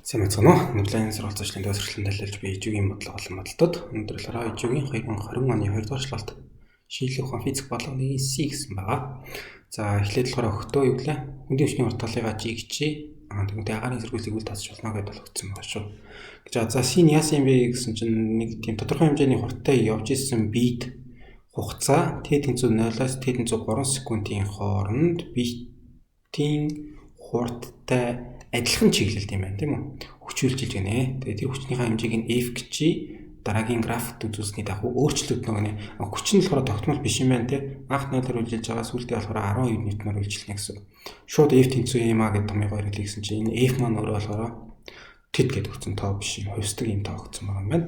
Сайн мэцгэн үү? Онлайн сургалтын дэвсгэрлийн дэлгэрч би ижүүгийн бодлого болон бодолтод өнөөдөр л ижүүгийн 2020 оны 2 дугаар шалгалт шийдлэх ухаан физик бодлогын C гэсэн байгаа. За эхлээд болохоор өгтөө юу гэлээ? Хүндийн хүчний уртгалыгаа жигчээ. Тэгмээ агарын зэргүүлийг үл тасч болно гэдээ болгоцсон байгаа шүү. За син яасан юм бэ гэсэн чинь нэг тийм тодорхой хэмжээний хурдтай явж исэн бит хугацаа t-ийн 0-аас t-ийн 3 секундын хооронд битийн хурдтай адилхан чиглэлд юм байна тийм үү? Хүчүүлж гинэ. Тэгээ тэр хүчнийхээ хэмжээг нь F гэж дараагийн графикт үзүүлсний дагуу өөрчлөлт нөгөө хүч нь болохоор тогтмол биш юм байна тийм. Анх 0-оор үйлчилж байгаа сүлдээ болохоор 12 ньютоноор үйлчилнэ гэсэн. Шууд F тэнцүү EMA гэдэг томьёо хэрэглэе гэсэн чинь энэ F маань өөрөө болохоор тэд гэдэг өгсөн тоо биш юм. Хувьсдаг юм тоо өгсөн байгаа юм байна.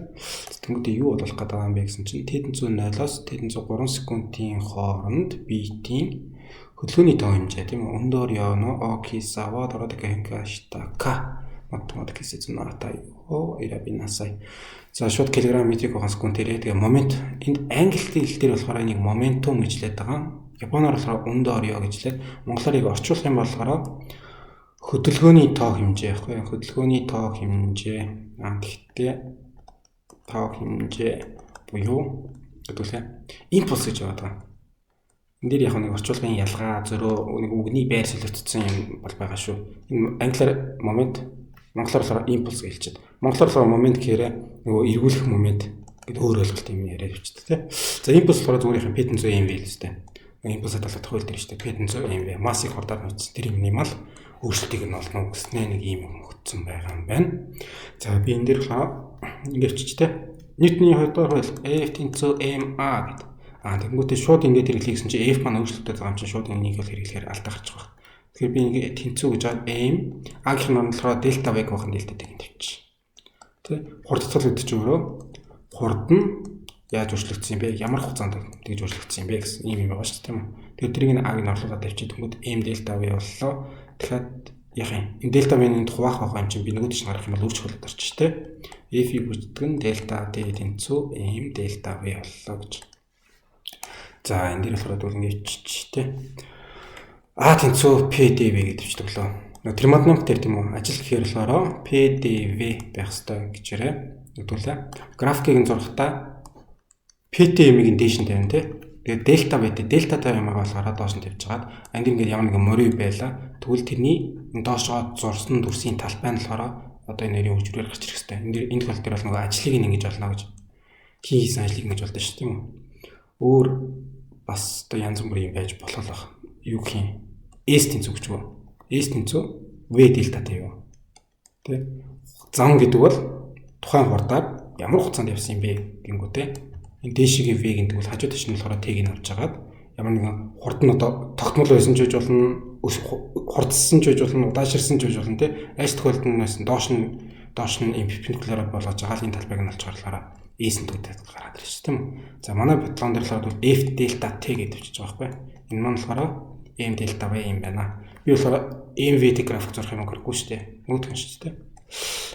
Тэнгүүдээ юу болох гэдэг юм бэ гэсэн чинь тэд 0-аас тэд 3 секундын хооронд битийн хөдөлгөөний тоо хэмжээ тийм үү? Өндөр явно окисава дородикэнка штака математикээс зунатай оо ирабинасай. За шууд килограмм метрик секунд тэрэ тэгээ момент энд англи хэлээр болохоор энийг моментум гэж хэлээд байгаа. Японоор болохоор өндөр яа гэж хэлээд монголоор орчуулах юм болохоор хөдөлгөөний тоо хэмжээ байхгүй. Хөдөлгөөний тоо хэмжээ гэхдээ тоо хэмжээ буюу гэдүүлээ импульс гэж байгаа. Энд дээр яг нэг орчуулгын ялгаа зөрөө нэг үгний байр солиотцсон юм бол байгаа шүү. Энэ англиар момент, монголоор импульс гэж хэлчихэд. Монголоор момент гэхээр нөгөө эргүүлэх момент гэдэг өөр ойлголт юм яриад бичдэг тийм. За импульс болохоор зүгээр их P100 mV л өстэй. Импульсад талах хууль дээр шүү дээ. P100 mV массыг хурдаар нууц тэр минимал өөрчлөлтийг нь олно гэснээр нэг юм өгсөн байгаа юм байна. За би энэ дээр ингээд чичтэй. Ньютоны 2 дугаар хууль F тэнцүү ma гэдэг. Тэгмүүдээ шууд ингээд хэрэглэе гэсэн чинь F маань өөрчлөлттэй байгаа юм чинь шууд энийг л хэрэглэхээр алдах гэж байгаа. Тэгэхээр би ингээд тэнцүү гэж байгаа m а гэх нь болохоор дельта v байх нь дельтадаг юм тавьчих. Тэ хурдцал гэдэг чинь өөрөө хурд нь яаж өөрчлөгдсөн юм бэ? Ямар хугацаанд тэгж өөрчлөгдсөн юм бэ гэсэн юм байгаа шүү дээ тийм үү? Тэгэхээр тэрийг нь а-г нь орлуулад тавьчих тэгмүүд m дельта v боллоо. Тэгэхээр яах юм? Энэ дельта v-ийн хуваах байгаа юм чинь би нөгөөд чинь гарах юм бол өөрчлөлт орчих тэ. F-ийг үүсгэх нь дельта d тэнцүү m дельта v боллоо гэж. За энэ дээр болохоор ингэж чичтэй. А тэнцүү PDV гэдэг ч төглөө. Термодинамик дээр тийм үү? Ажил гэхээр болохоор PDV байх ёстой гэж ярэ. Нэгдүлээ. Графикийг нь зурхтаа PTM-ийн дээш нь тавина тий. Тэгээд дельта байдаг. Дельта тавь юм болохоор доош нь тавьж хагаад англи ингээд ямар нэгэн морь байла. Тэгвэл тэрний доошоо зурсан дүрсийн талбай нь болохоор одоо энэ нэрийн хөгжрөөр гарч ирэх хэрэгтэй. Энэ тохиолдолд бол нөгөө ажлыг ингэж олно гэж. Хийсэн ажлыг ингэж болдог шүү тийм үү? Өөр бас одоо янз бүрийн юм байж болох байх. Юу гэх юм? S тэнцүү гэж үү? S тэнцүү V дельтатай юу? Тэ? Зам гэдэг бол тухайн хурдаар ямар хугацаанд явсан юм бэ гингүүтэй. Энэ дээшигийн V гэдэг бол хажуу таш нь болохоор T-г нь авч хагаад ямар нэгэн хурд нь одоо тогтмол байсан ч гэж болно, хурдсан ч гэж болно, удаашрсан ч гэж болно тэ. Айс тохиолдолд доош нь перпендикулаар болгож байгаа энэ талбайг нь олж харлаараа S нь төгтөд гараад ирж тийм үү. За манай бодлогон дээр болохоор F дельта T гэдэг бичиж байгаа байхгүй. Энэ маань болохоор M дельта V юм байна. Би болохоор MV график зурх юм хэрэггүй шүү дээ. Нөгөөх нь шүү дээ.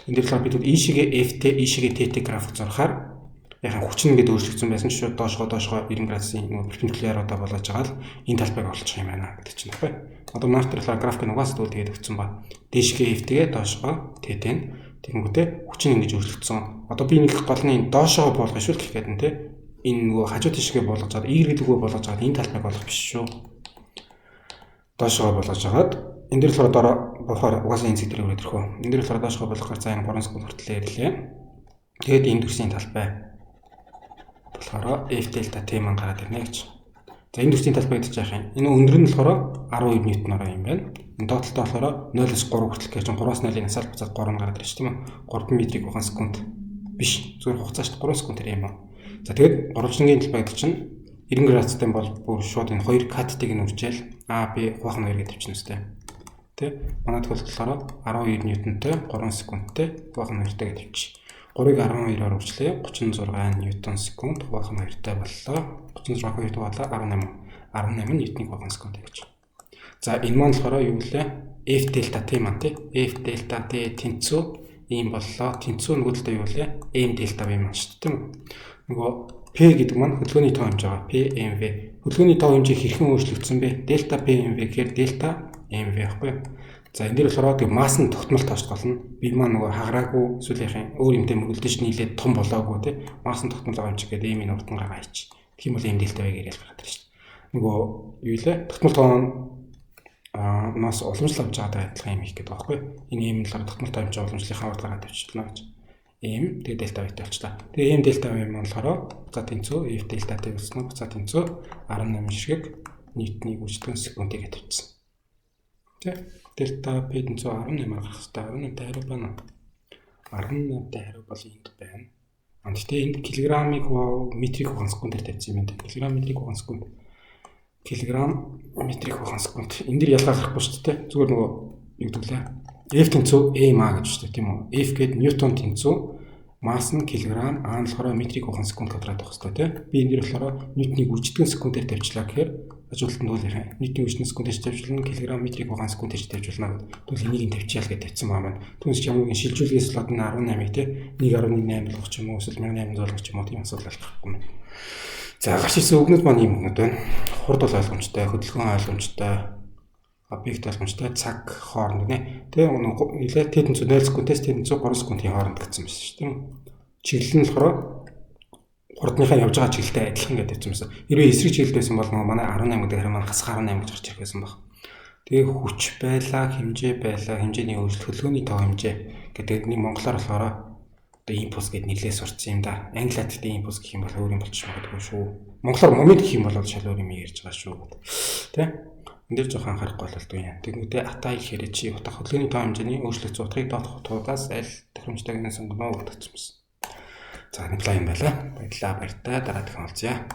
Энэ дээр болохоор бид E шигээ FT, E шигээ TT график зурхаар яхаа хүч нь гэдэг өөрчлөгдсөн байсан ч шууд доошгоо 90 градусын перпендикулаар одоо болгож байгаа л энэ талбайг олчих юм байна гэдэг чинь байхгүй. Одоо манай дээр болохоор график нугаас дүүл тэгээд өгсөн ба. Дээшгээ FT-гээ доошгоо TT нь тэгэнгүүтээ хүч нь ингэж өөрчлөгдсөн. Одоо би нэг голны доошоо болгох шүү гэх гээд нь те. Энэ нөгөө хажуу тишгээ болгож чад E гэдэг үгээ болгож чад энэ талбайг болгох биш шүү. Доошоо болгож чад энэ дээр болохоор дараа бохоор угаасаа энэ зэтрийг өрөдөрхөө. Энэ дээр болохоор доошоо болгохоор цаа 3 секунд хүртэл ирлээ. Тэгээд энэ дүрсийн талбай болохоор F delta T маань гараад ирнэ гэж. За энэ дүрсийн талбай гэж яах юм? Энэ өндөр нь болохоор 12 ньютоноор юм байна. Энэ доотлолтой болохоор 0-3 хүртэл гэж 3-аас 0-ийн насаар буцаад 3 гараад ирж тийм үү? 3 метрик ухаан секунд биш. Зүгээр хугацаа шүү 3 секунд юм аа. За тэгээд гурвалжингийн талбай гэдэг чинь 90 градустай бол бүр шууд энэ хоёр каттыг нь үржээл А Б хуваах нь 2 гэдэг чинь үстэй. Тэ? Манай тохиолдолд болохоор 12 ньютонтой 3 секундтэй хуваах нь 2 гэдэг тавьчих. 3-ыг 12-оор үржлээ 36 ньютон секунд хуваах нь 2-тай боллоо. 36 2 болоо 18 ньютон хуваах секунд гэж. За энэ маань болохоор юу вэ? F delta T маань тий. F delta T тэнцүү ийм боллоо. Тэнцүү нөгөө талдаа юу вэ? M delta V маань шүү дээ тийм үү? Нөгөө P гэдэг маань хөдөлгөөний тоо хэмжээ байгаа. PMV. Хөдөлгөөний тоо хэмжээ хэрхэн өөрчлөгдсөн бэ? Delta PMV гэхээр delta MV байхгүй юу? За энэ дээр болохоор тэг масс нь тогтмол тоож болно. Би маань нөгөө хагараагүй сүлийнхэн өөр юмтай мөрөлдөж нийлээд том болоогүй тий. Масс нь тогтмол байгаа юм чи гэдэг ийм энэ урдан гараа ич. Тэгэх юм бол ийм дэлтэй байг яриад гараад ирж байна. Нөгөө юу лээ? Тогтмол тоон нас уламжлал авч байгаа адилхан юм их гэдэг байхгүй. Энэ ийм л тогтмол тоон авч уламжлалынхаа урд гараад авчихлаа гэж. Ийм тэгээ дельта байтай болчлаа. Тэгээ ийм дельта бай юм болохоор буцаа тэнцүү F дельтатай болсон. Буцаа тэнцүү 18 ширхэг нийтний гүйцэтгэн секундыг тавьчихсан. Тэ дельта P тэнцүү 18-аар гарах хэрэгтэй. 18-тай хариу байна. 18-тай хариу бол энд байна. Гэхдээ энд килограммыг метрик хугацаанд секундээр тавьсан юм байна. Килограмм метрик хугацаанд секунд. Килограмм метрик хугацаанд секунд. Энд дэр ялгаа гарахгүй шүү дээ. Зүгээр нөгөө юу гэвэл F тэнцүү ma гэж шүү дээ, тийм үү? F гэдэг ньютон тэнцүү, масс нь килограмм, А нь болохоор метрик хугацаанд секунд квадрат байх хэрэгтэй, тийм. Би энэ дэр болохоор ньютоны гүйцэтгэн секундээр тавьчлаа гэхээр ажиглалтанд бол ньютоны гүйцэтгэн секундээр тавьжуулна, килограмм метрик хугацаанд секундээр тавьжуулна гэдэг. Тэгвэл энийг нь тавьчихъя л гэж тавьсан байгаа маань. Түүнээс ч ямаагийн шилжүүлгээс слот нь 18-ыг тийм 1.8 болгох ч юм уу, эсвэл 1800 болгох ч юм уу тийм асуудал болохгүй юм. За гарч ирсэн үгнүүд маань юм өгнөд байна. Хурд бол ойлгомжтой, хөдөлгөөн ойлгомжтой, объект ойлгомжтой, цаг хооронд нэ. Тэгээ нэлээд тэдэн 0 секундээс тэдэн 3 секундын хооронд гэсэн байсан шүү дээ. Чиглэл нь болохоор хурдныхаа явж байгаа чиглэлтэй адилхан гэдэг юм байна. Хэрвээ эсрэг чиглэл байсан бол манай 18 гэдэг харин манай хасах 18 гэж гарч ирэх байсан баг. Тэгээ хүч байлаа, хэмжээ байлаа, хэмжээний өөрчлөлт, хөдөлгөөний тоо хэмжээ гэдэг нэг монголоор болохоор одоо импульс гэдэг нэрлээ сурцсан юм да. Англиад гэдэг импульс гэх юм бол өөр юм болчих магадгүй шүү. Монголоор момент гэх юм бол шал өөр юм ярьж байгаа шүү. Тэ? Энд дээр жоохон анхаарахгүй болдог юм. Тэгмүүдээ атай гэхээр чи утга хөдөлгөөний тоо хэмжээний өөрчлөлт зутгыг доотх туудаас аль тохиромжтойг нь сонгоно гэдэгцсэн. За нэг лайн байла. Баярлалаа баяртай дараа дахин уулзъя.